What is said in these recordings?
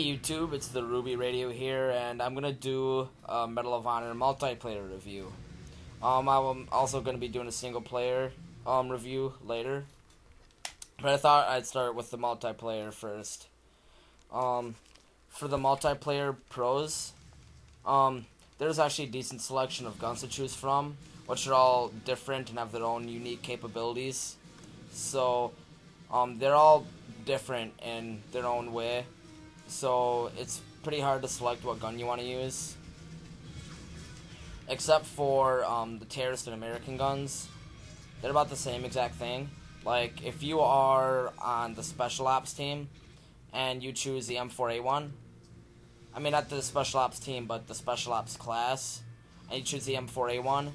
Hey YouTube, it's the Ruby Radio here, and I'm gonna do a Medal of Honor multiplayer review. I'm also gonna be doing a single player review later, but I thought I'd start with the multiplayer first. For the multiplayer pros, there's actually a decent selection of guns to choose from, which are all different and have their own unique capabilities. So, they're all different in their own way. So it's pretty hard to select what gun you want to use, except for the terrorist and American guns. They're about the same exact thing. Like, if you are on the Special Ops team and you choose the M4A1, I mean not the Special Ops team, but the Special Ops class, and you choose the M4A1,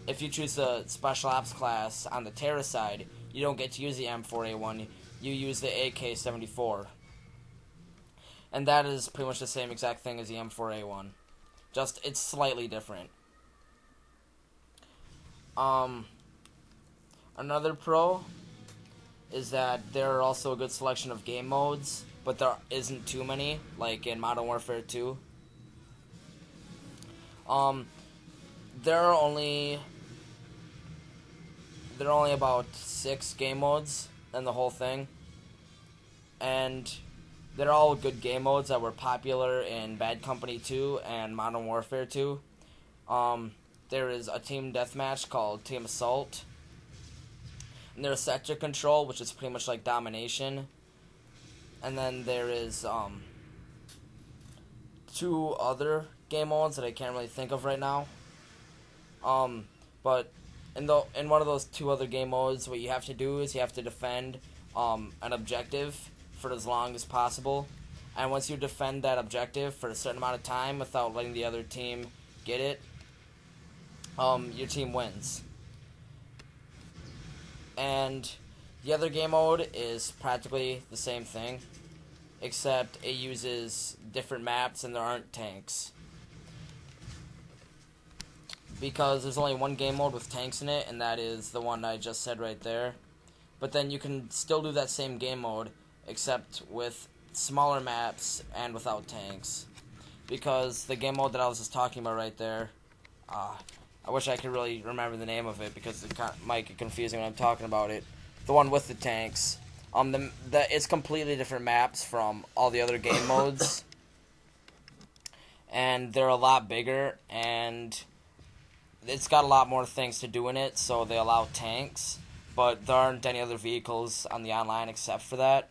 if you choose the Special Ops class on the terrorist side, you don't get to use the M4A1, you use the AK-74. And that is pretty much the same exact thing as the M4A1. Just, it's slightly different. Another pro is that there are also a good selection of game modes, but there isn't too many, like in Modern Warfare 2. There are only about 6 game modes in the whole thing. And they're all good game modes that were popular in Bad Company 2 and Modern Warfare 2. There is a team deathmatch called Team Assault. And there's Sector Control, which is pretty much like Domination. And then there is 2 other game modes that I can't really think of right now. But in one of those 2 other game modes, what you have to do is you have to defend an objective for as long as possible, and once you defend that objective for a certain amount of time without letting the other team get it, your team wins. And the other game mode is practically the same thing, except it uses different maps and there aren't tanks. Because there's only one game mode with tanks in it, and that is the one I just said right there. But then you can still do that same game mode, except with smaller maps and without tanks. Because the game mode that I was just talking about right there, I wish I could really remember the name of it because it might get confusing when I'm talking about it. The one with the tanks. It's completely different maps from all the other game modes. And they're a lot bigger, and it's got a lot more things to do in it, so they allow tanks. But there aren't any other vehicles on the online except for that.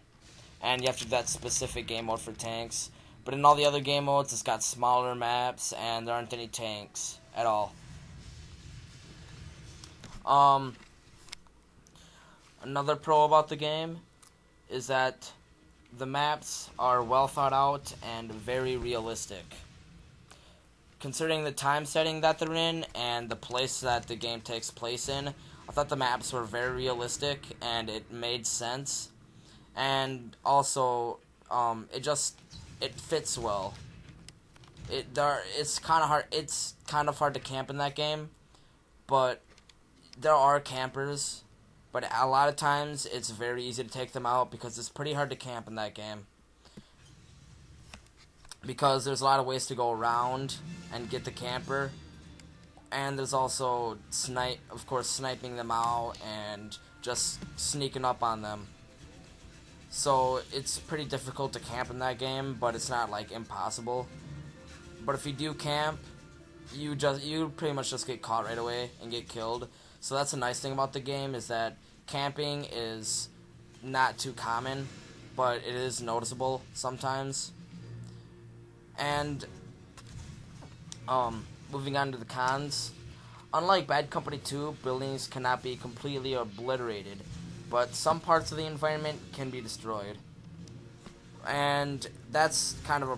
And you have to do that specific game mode for tanks. But in all the other game modes, it's got smaller maps, and there aren't any tanks at all. Another pro about the game is that the maps are well thought out and very realistic. Considering the time setting that they're in and the place that the game takes place in, I thought the maps were very realistic and it made sense. And also, it fits well. It's kind of hard. It's kind of hard to camp in that game, but there are campers. But a lot of times, it's very easy to take them out because it's pretty hard to camp in that game. Because there's a lot of ways to go around and get the camper. And there's also sniping them out and just sneaking up on them. So it's pretty difficult to camp in that game, but it's not like impossible. But if you do camp, you pretty much just get caught right away and get killed. So that's a nice thing about the game, is that camping is not too common, but it is noticeable sometimes. And moving on to the cons. Unlike Bad Company 2, buildings cannot be completely obliterated, but some parts of the environment can be destroyed. And that's kind of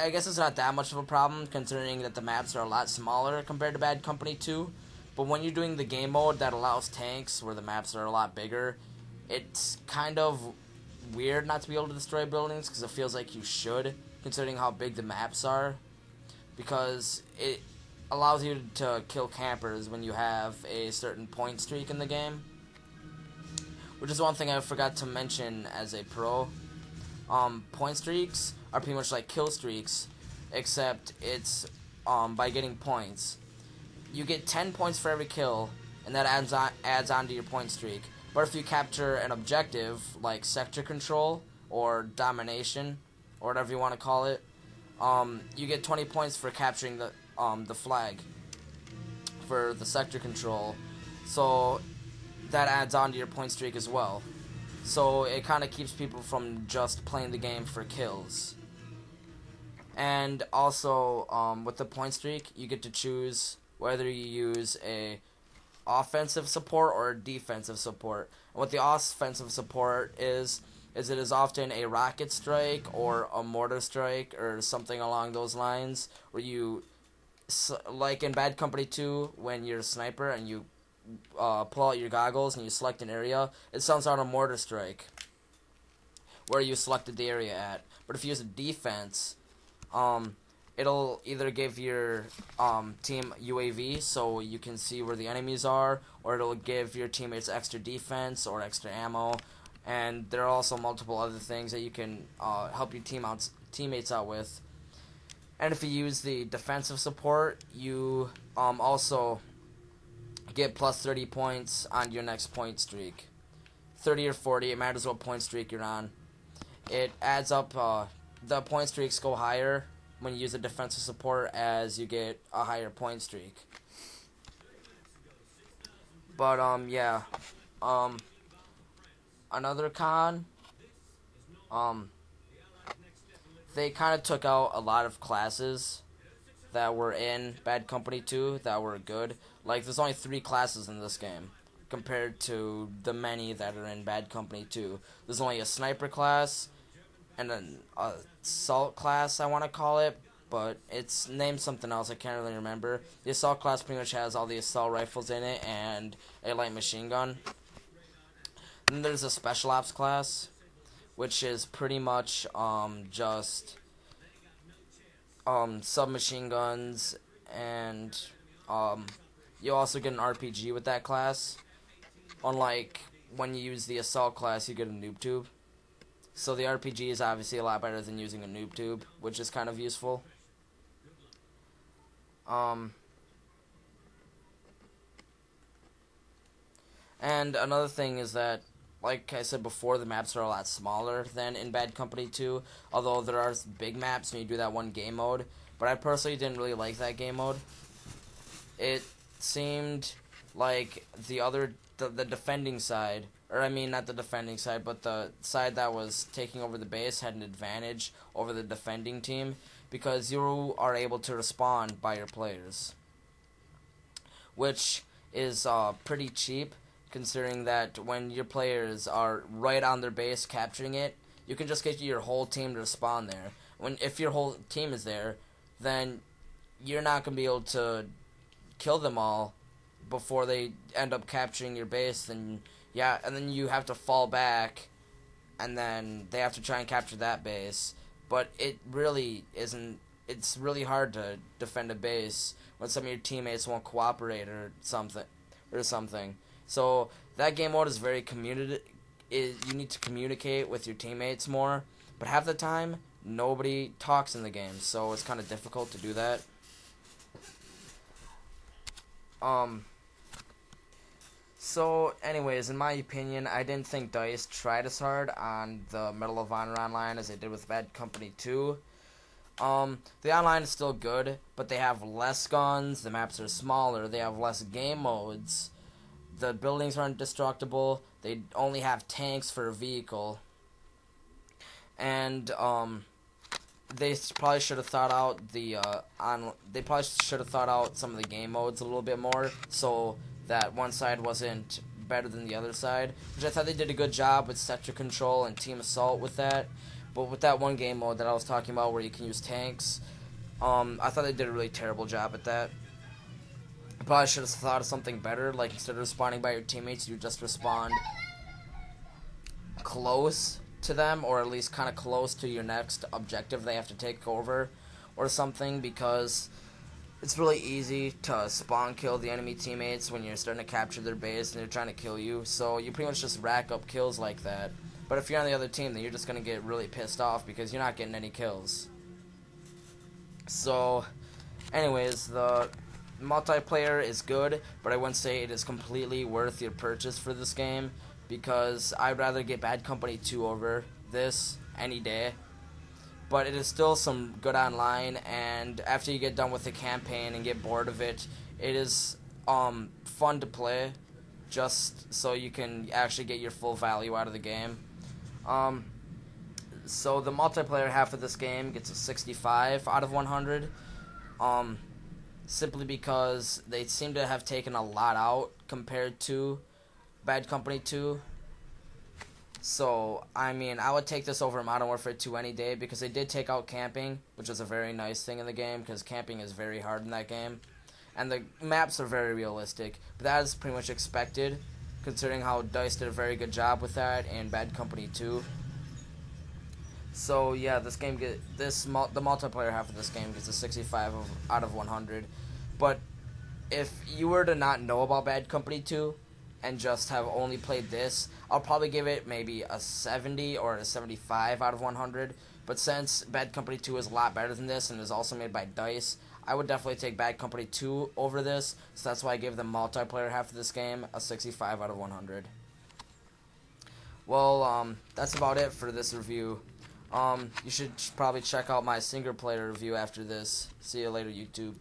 I guess it's not that much of a problem, considering that the maps are a lot smaller compared to Bad Company 2. But when you're doing the game mode that allows tanks, where the maps are a lot bigger, it's kind of weird not to be able to destroy buildings, because it feels like you should, considering how big the maps are. Because it allows you to kill campers when you have a certain point streak in the game. Which is one thing I forgot to mention as a pro. point streaks are pretty much like kill streaks, except it's by getting points. You get 10 points for every kill, and that adds on to your point streak. But if you capture an objective like sector control or domination, or whatever you want to call it, you get 20 points for capturing the flag for the sector control. So that adds on to your point streak as well. So it kind of keeps people from just playing the game for kills. And also, with the point streak, you get to choose whether you use a offensive support or a defensive support. And what the offensive support is it is often a rocket strike or a mortar strike or something along those lines, where you, like in Bad Company 2, when you're a sniper and you pull out your goggles and you select an area, it sounds out a mortar strike where you selected the area at. But if you use a defense, it'll either give your team UAV so you can see where the enemies are, or it'll give your teammates extra defense or extra ammo. And there are also multiple other things that you can help your teammates out with. And if you use the defensive support, you also get plus 30 points on your next point streak. 30 or 40, it matters what point streak you're on. It adds up, the point streaks go higher when you use a defensive support as you get a higher point streak. But, yeah. Another con, they kind of took out a lot of classes that were in Bad Company 2 that were good. Like, there's only 3 classes in this game compared to the many that are in Bad Company 2. There's only a sniper class and an assault class, I want to call it, but it's named something else. I can't really remember. The assault class pretty much has all the assault rifles in it and a light machine gun. Then there's a special ops class, which is pretty much just submachine guns, and you also get an RPG with that class. Unlike when you use the assault class, you get a noob tube. So the RPG is obviously a lot better than using a noob tube, which is kind of useful. And another thing is that, like I said before, the maps are a lot smaller than in Bad Company 2, although there are big maps when you do that one game mode. But I personally didn't really like that game mode. It seemed like the defending side, or I mean not the defending side, but the side that was taking over the base had an advantage over the defending team, because you are able to respawn by your players, which is pretty cheap, considering that when your players are right on their base capturing it, you can just get your whole team to respawn there. If your whole team is there, then you're not going to be able to kill them all before they end up capturing your base. Then you have to fall back, and then they have to try and capture that base. But it really isn't. It's really hard to defend a base when some of your teammates won't cooperate or something. So that game mode is very you need to communicate with your teammates more, but half the time nobody talks in the game, so it's kind of difficult to do that. So anyways, in my opinion, I didn't think DICE tried as hard on the Medal of Honor Online as they did with Bad Company 2. The online is still good, but they have less guns, the maps are smaller, they have less game modes. The buildings aren't destructible. They only have tanks for a vehicle. And they probably should have thought out they probably should have thought out some of the game modes a little bit more, so that one side wasn't better than the other side. Which I thought they did a good job with sector control and team assault with that. But with that one game mode that I was talking about where you can use tanks, I thought they did a really terrible job at that. Probably should have thought of something better, like instead of respawning by your teammates, you just respond close to them, or at least kind of close to your next objective they have to take over, or something, because it's really easy to spawn kill the enemy teammates when you're starting to capture their base and they're trying to kill you, so you pretty much just rack up kills like that. But if you're on the other team, then you're just going to get really pissed off because you're not getting any kills. So, anyways, the multiplayer is good, but I wouldn't say it is completely worth your purchase for this game, because I'd rather get Bad Company 2 over this any day. But it is still some good online, and after you get done with the campaign and get bored of it, it is fun to play, just so you can actually get your full value out of the game. So the multiplayer half of this game gets a 65 out of 100, simply because they seem to have taken a lot out compared to Bad Company 2. So, I mean, I would take this over Modern Warfare 2 any day, because they did take out camping, which is a very nice thing in the game, because camping is very hard in that game. And the maps are very realistic, but that is pretty much expected, considering how DICE did a very good job with that in Bad Company 2. So yeah, the multiplayer half of this game gets a 65 out of 100. But if you were to not know about Bad Company 2 and just have only played this, I'll probably give it maybe a 70 or a 75 out of 100. But since Bad Company 2 is a lot better than this and is also made by DICE, I would definitely take Bad Company 2 over this. So that's why I give the multiplayer half of this game a 65 out of 100. Well, that's about it for this review. You should probably check out my single player review after this. See you later, YouTube.